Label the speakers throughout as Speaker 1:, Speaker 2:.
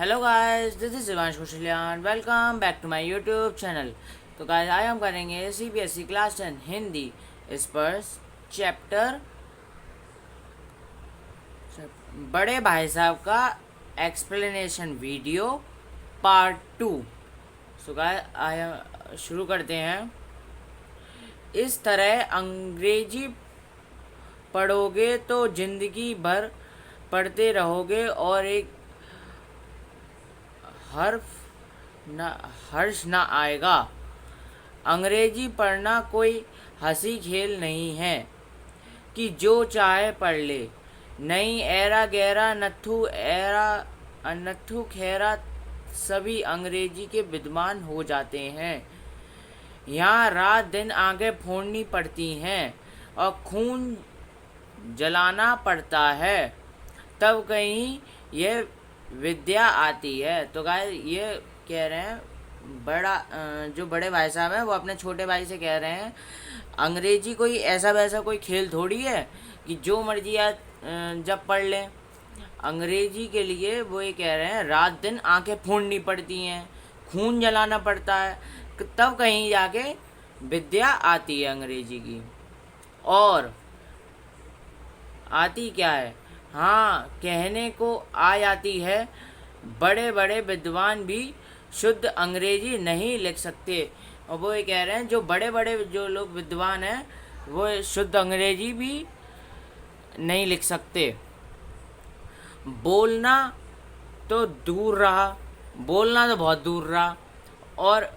Speaker 1: Hello guys, this is Shivansh Kaushalyan. Welcome back to my YouTube channel. तो guys, आज हम करेंगे सीबीएसई क्लास 10 हिंदी इस पर चैप्टर बड़े भाई साहब का explanation video part 2। So guys, आया शुरू करते हैं। इस तरह अंग्रेजी पढ़ोगे तो जिंदगी भर पढ़ते रहोगे और एक हर्फ न हर्ष ना आएगा। अंग्रेजी पढ़ना कोई हंसी खेल नहीं है कि जो चाहे पढ़ ले। नहीं, ऐरा गैरा नत्थु खैरा सभी अंग्रेजी के विद्वान हो जाते हैं। यहाँ रात दिन आंखें फोड़नी पड़ती हैं और खून जलाना पड़ता है, तब कहीं यह विद्या आती है। तो गाइस, ये कह रहे हैं जो बड़े भाई साहब हैं वो अपने छोटे भाई से कह रहे हैं अंग्रेजी कोई ऐसा वैसा कोई खेल थोड़ी है कि जो मर्जी आज जब पढ़ लें। अंग्रेजी के लिए वो ये कह रहे हैं रात दिन आंखें फोड़नी पड़ती हैं, खून जलाना पड़ता है, तब कहीं जाके विद्या आती है अंग्रेजी की। और आती क्या है? हाँ, कहने को आ जाती है बड़े बड़े विद्वान भी शुद्ध अंग्रेजी नहीं लिख सकते। और वो ये कह रहे हैं जो बड़े बड़े जो लोग विद्वान हैं वो शुद्ध अंग्रेजी भी नहीं लिख सकते। बोलना तो दूर रहा, बोलना तो बहुत दूर रहा। और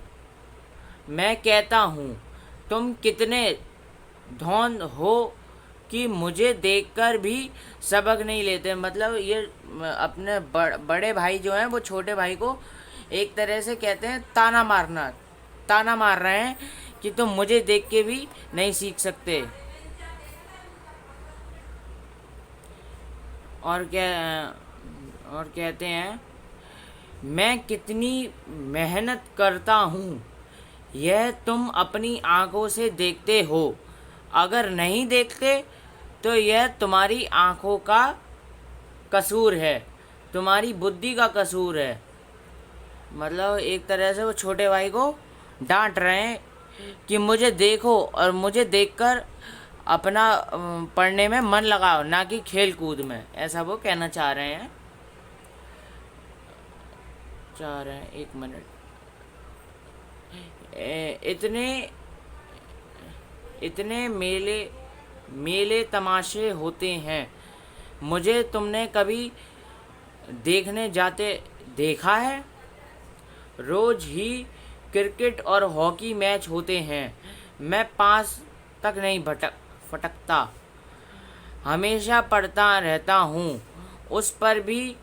Speaker 1: मैं कहता हूँ तुम कितने धौंध हो कि मुझे देखकर भी सबक नहीं लेते। मतलब ये अपने बड़े भाई जो हैं वो छोटे भाई को एक तरह से कहते हैं ताना मार रहे हैं कि तुम मुझे देख के भी नहीं सीख सकते। और क्या और कहते हैं मैं कितनी मेहनत करता हूँ यह तुम अपनी आंखों से देखते हो। अगर नहीं देखते तो यह तुम्हारी आंखों का कसूर है, तुम्हारी बुद्धि का कसूर है। मतलब एक तरह से वो छोटे भाई को डांट रहे हैं कि मुझे देखो और मुझे देखकर अपना पढ़ने में मन लगाओ, ना कि खेल कूद में। ऐसा वो कहना चाह रहे हैं। एक मिनट। इतने इतने मेले तमाशे होते हैं, मुझे तुमने कभी देखने जाते देखा है? रोज ही क्रिकेट और हॉकी मैच होते हैं, मैं पास तक नहीं फटकता। हमेशा पढ़ता रहता हूँ, उस पर भी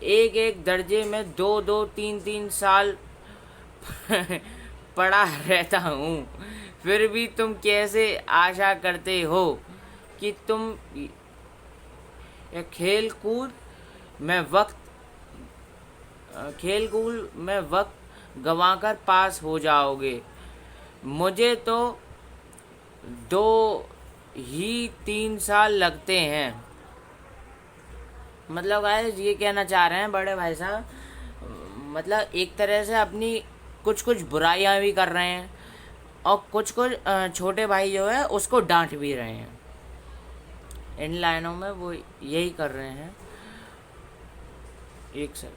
Speaker 1: एक एक दर्जे में 2-2, 3-3 साल पढ़ा रहता हूँ। फिर भी तुम कैसे आशा करते हो कि तुम खेल कूद में वक्त गंवाकर पास हो जाओगे? मुझे तो 2 ही 3 साल लगते हैं। मतलब गाइस, ये कहना चाह रहे हैं बड़े भाई साहब, मतलब एक तरह से अपनी कुछ कुछ बुराइयां भी कर रहे हैं और कुछ कुछ छोटे भाई जो है उसको डांट भी रहे हैं। इन लाइनों में वो यही कर रहे हैं। एक सर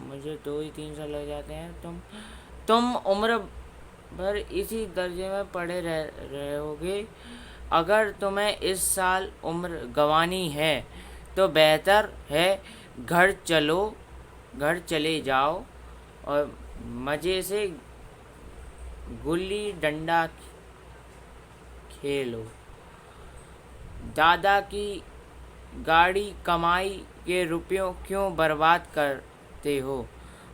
Speaker 1: मुझे 2 ही 3 साल लग जाते हैं, तुम उम्र भर इसी दर्जे में पढ़े रहोगे। अगर तुम्हें इस साल उम्र गंवानी है तो बेहतर है घर चले जाओ और मज़े से गुल्ली डंडा खेलो। दादा की गाड़ी कमाई के रुपयों क्यों बर्बाद करते हो?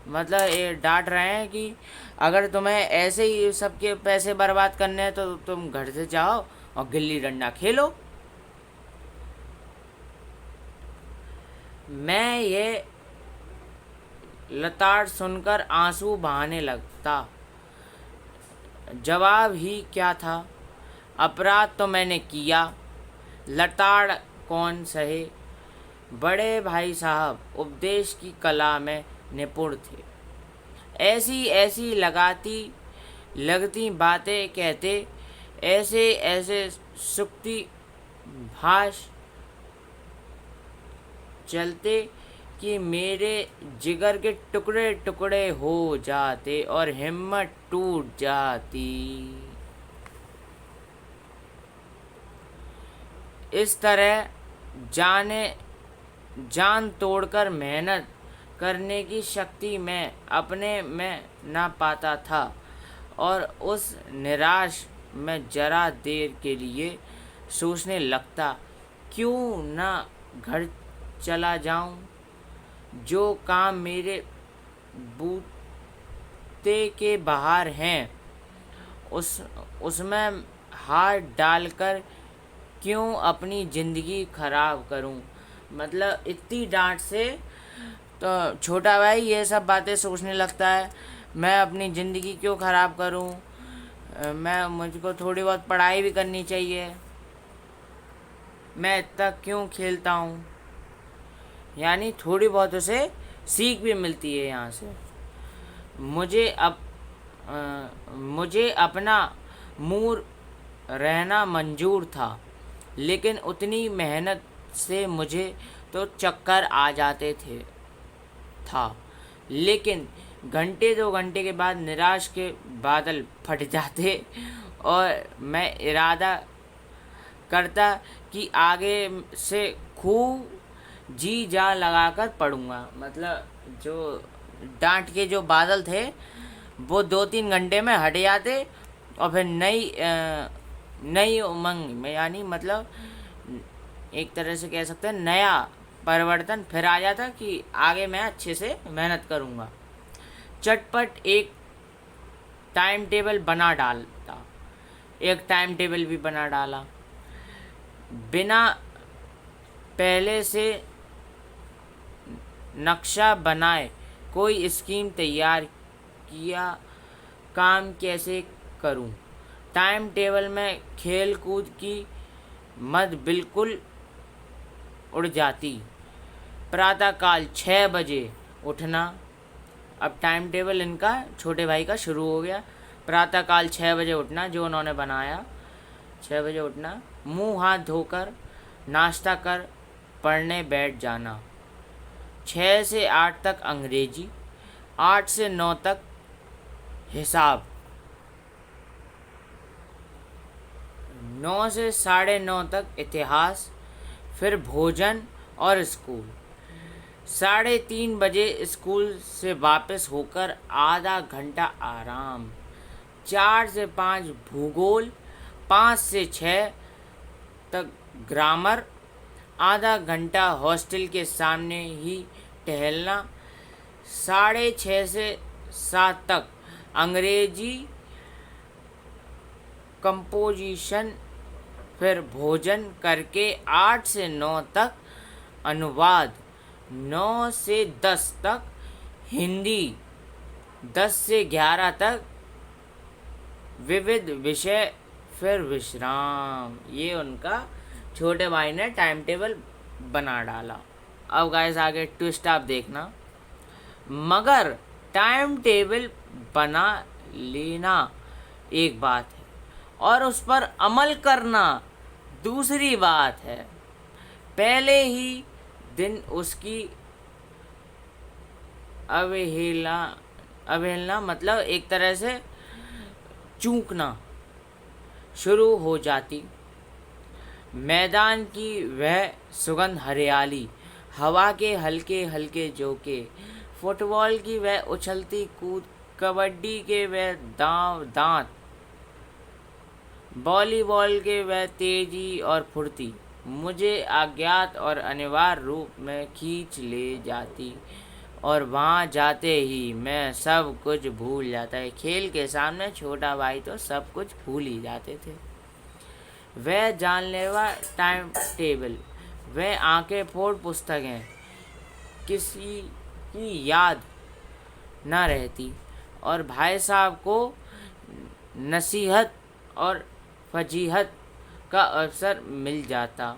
Speaker 1: मतलब ये डांट रहे हैं कि अगर तुम्हें ऐसे ही सबके पैसे बर्बाद करने हैं तो तुम घर से जाओ और गिल्ली डंडा खेलो। मैं ये लताड़ सुनकर आंसू बहाने लगता। जवाब ही क्या था? अपराध तो मैंने किया, लताड़ कौन सहे? बड़े भाई साहब उपदेश की कला में निपुण थे। ऐसी ऐसी लगती बातें कहते, ऐसे ऐसे सुक्ति भाष चलते कि मेरे जिगर के टुकड़े टुकड़े हो जाते और हिम्मत टूट जाती। इस तरह जाने जान तोड़कर मेहनत करने की शक्ति मैं अपने में ना पाता था और उस निराश में जरा देर के लिए सोचने लगता, क्यों ना घर चला जाऊं। जो काम मेरे बूते के बाहर हैं उसमें हाथ डालकर क्यों अपनी ज़िंदगी खराब करूं। मतलब इतनी डांट से तो छोटा भाई ये सब बातें सोचने लगता है, मैं अपनी ज़िंदगी क्यों ख़राब करूं, मुझको थोड़ी बहुत पढ़ाई भी करनी चाहिए, मैं इतना क्यों खेलता हूं। यानी थोड़ी बहुत उसे सीख भी मिलती है यहाँ से। मुझे अपना मूड रहना मंजूर था, लेकिन उतनी मेहनत से मुझे तो चक्कर आ जाते था। लेकिन घंटे 2 घंटे के बाद निराश के बादल फट जाते और मैं इरादा करता कि आगे से खूब जी जान लगाकर पढ़ूंगा। मतलब जो डांट के जो बादल थे वो 2-3 घंटे में हट जाते और फिर नई उमंग में, यानी मतलब एक तरह से कह सकते हैं नया परिवर्तन फिर आ जाता कि आगे मैं अच्छे से मेहनत करूँगा। चटपट एक टाइम टेबल बना डालता, एक टाइम टेबल भी बना डाला। बिना पहले से नक्शा बनाए कोई स्कीम तैयार किया, काम कैसे करूं। टाइम टेबल में खेल कूद की मद बिल्कुल उड़ जाती। प्रातःकाल 6 बजे उठना। अब टाइम टेबल इनका छोटे भाई का शुरू हो गया। प्रातःकाल 6 बजे उठना जो उन्होंने बनाया। 6 बजे उठना, मुंह हाथ धोकर नाश्ता कर पढ़ने बैठ जाना। 6 से 8 तक अंग्रेजी, 8 से 9 तक हिसाब, 9 से 9:30 तक इतिहास, फिर भोजन और स्कूल। 3:30 बजे स्कूल से वापस होकर आधा घंटा आराम। 4 से 5 भूगोल, 5 से 6 तक ग्रामर, आधा घंटा हॉस्टल के सामने ही टहलना। 6:30 से 7 तक अंग्रेजी कंपोजिशन, फिर भोजन करके 8 से 9 तक अनुवाद, 9 से 10 तक हिंदी, 10 से 11 तक विविध विषय, फिर विश्राम। ये उनका छोटे भाई ने टाइम टेबल बना डाला। अब गाइस आगे ट्विस्ट आप देखना। मगर टाइम टेबल बना लेना एक बात है और उस पर अमल करना दूसरी बात है। पहले ही दिन उसकी अवहेलना मतलब एक तरह से चूकना शुरू हो जाती। मैदान की वह सुगंध हरियाली, हवा के हल्के हल्के झोंके, फुटबॉल की वह उछलती कूद, कबड्डी के वह दांत, वॉलीबॉल के वह तेजी और फुर्ती मुझे अज्ञात और अनिवार्य रूप में खींच ले जाती और वहाँ जाते ही मैं सब कुछ भूल जाता है। खेल के सामने छोटा भाई तो सब कुछ भूल ही जाते थे। वह जानलेवा टाइम टेबल, वह आंखें फोड़ पुस्तकें, किसी की याद न रहती और भाई साहब को नसीहत और फजीहत का अवसर मिल जाता।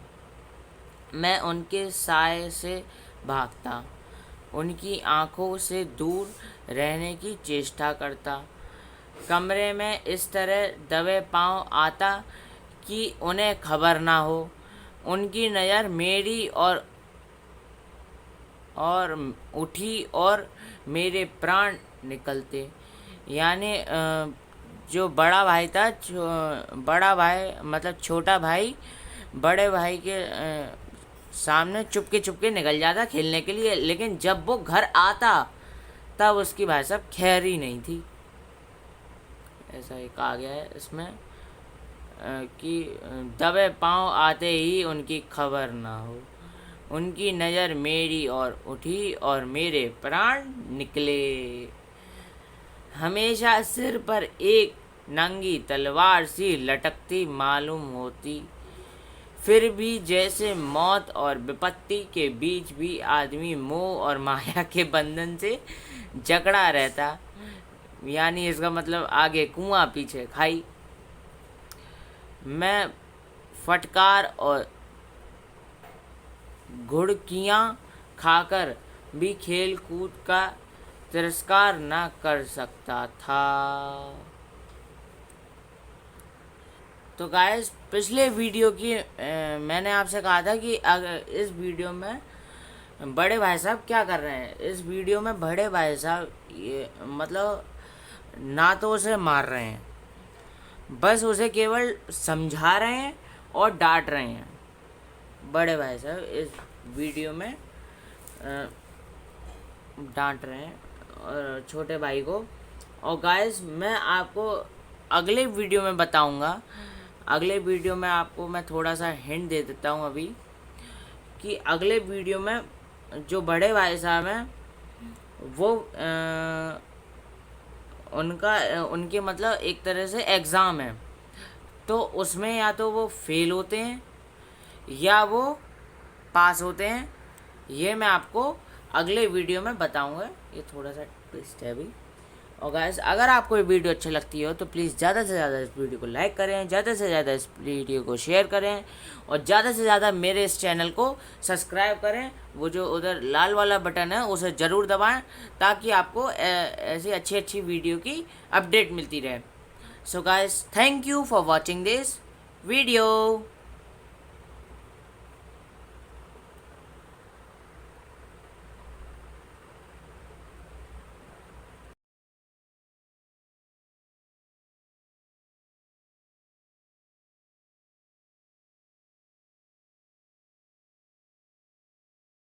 Speaker 1: मैं उनके साए से भागता, उनकी आँखों से दूर रहने की चेष्टा करता। कमरे में इस तरह दबे पाँव आता कि उन्हें खबर ना हो। उनकी नज़र मेरी और उठी और मेरे प्राण निकलते। यानी जो बड़ा भाई था, बड़ा भाई मतलब छोटा भाई बड़े भाई के सामने चुपके चुपके निकल जाता खेलने के लिए, लेकिन जब वो घर आता तब उसकी भाई साहब खैर ही नहीं थी। ऐसा ही कहा गया है इसमें कि दबे पाँव आते ही उनकी खबर ना हो। उनकी नज़र मेरी ओर उठी और मेरे प्राण निकले। हमेशा सिर पर एक नंगी तलवार सी लटकती मालूम होती। फिर भी जैसे मौत और विपत्ति के बीच भी आदमी मोह और माया के बंधन से जकड़ा रहता। यानी इसका मतलब आगे कुआं पीछे खाई। मैं फटकार और घुड़कियाँ खाकर भी खेल कूद का तिरस्कार न कर सकता था। तो गाइस, पिछले वीडियो की मैंने आपसे कहा था कि अगर इस वीडियो में बड़े भाई साहब क्या कर रहे हैं। इस वीडियो में बड़े भाई साहब ये मतलब ना तो उसे मार रहे हैं, बस उसे केवल समझा रहे हैं और डांट रहे हैं। बड़े भाई साहब इस वीडियो में डांट रहे हैं और छोटे भाई को। और गाइस, मैं आपको अगले वीडियो में बताऊंगा। अगले वीडियो में आपको मैं थोड़ा सा हिंट दे देता हूं अभी, कि अगले वीडियो में जो बड़े भाई साहब हैं वो उनके मतलब एक तरह से एग्ज़ाम है, तो उसमें या तो वो फेल होते हैं या वो पास होते हैं। ये मैं आपको अगले वीडियो में बताऊंगा। ये थोड़ा सा ट्विस्ट है अभी। और गाइस, अगर आपको ये वीडियो अच्छी लगती हो तो प्लीज़ ज़्यादा से ज़्यादा इस वीडियो को लाइक करें, ज़्यादा से ज़्यादा इस वीडियो को शेयर करें और ज़्यादा से ज़्यादा मेरे इस चैनल को सब्सक्राइब करें। वो जो उधर लाल वाला बटन है उसे ज़रूर दबाएं, ताकि आपको ऐसी अच्छी अच्छी वीडियो की अपडेट मिलती रहे। So guys, thank you for watching this video.